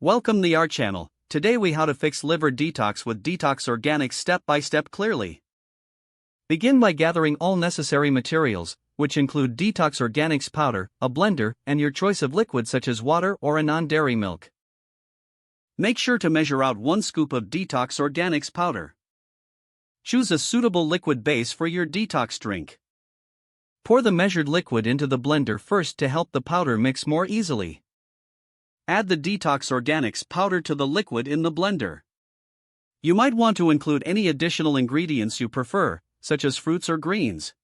Welcome to our channel. Today we how to fix liver detox with Detox Organics step by step clearly. Begin by gathering all necessary materials, which include Detox Organics powder, a blender, and your choice of liquid such as water or a non-dairy milk. Make sure to measure out 1 scoop of Detox Organics powder. Choose a suitable liquid base for your detox drink. Pour the measured liquid into the blender first to help the powder mix more easily. Add the Detox Organics powder to the liquid in the blender. You might want to include any additional ingredients you prefer, such as fruits or greens.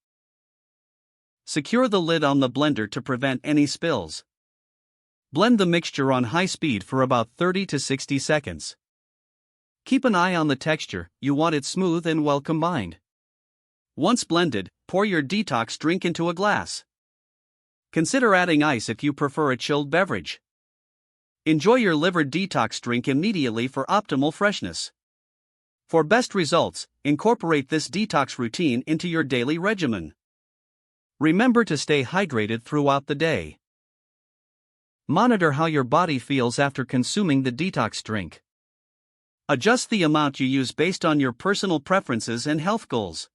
Secure the lid on the blender to prevent any spills. Blend the mixture on high speed for about 30 to 60 seconds. Keep an eye on the texture, you want it smooth and well combined. Once blended, pour your detox drink into a glass. Consider adding ice if you prefer a chilled beverage. Enjoy your liver detox drink immediately for optimal freshness. For best results, incorporate this detox routine into your daily regimen. Remember to stay hydrated throughout the day. Monitor how your body feels after consuming the detox drink. Adjust the amount you use based on your personal preferences and health goals.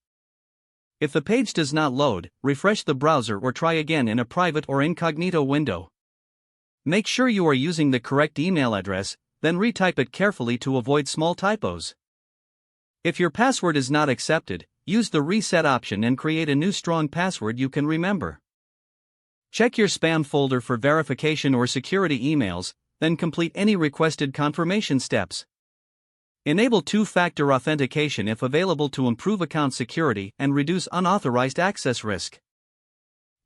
If the page does not load, refresh the browser or try again in a private or incognito window. Make sure you are using the correct email address, then retype it carefully to avoid small typos. If your password is not accepted, use the reset option and create a new strong password you can remember. Check your spam folder for verification or security emails, then complete any requested confirmation steps. Enable two-factor authentication if available to improve account security and reduce unauthorized access risk.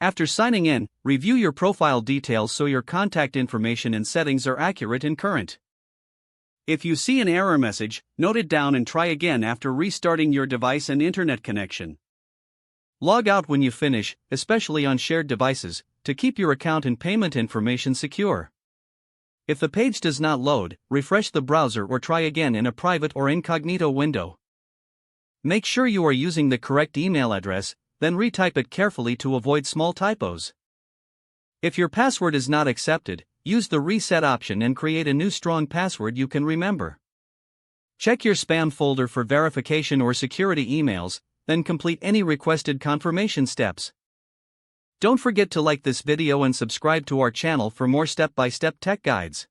After signing in, review your profile details so your contact information and settings are accurate and current. If you see an error message, note it down and try again after restarting your device and internet connection. Log out when you finish, especially on shared devices, to keep your account and payment information secure. If the page does not load, refresh the browser or try again in a private or incognito window. Make sure you are using the correct email address, then retype it carefully to avoid small typos. If your password is not accepted, use the reset option and create a new strong password you can remember. Check your spam folder for verification or security emails, then complete any requested confirmation steps. Don't forget to like this video and subscribe to our channel for more step-by-step tech guides.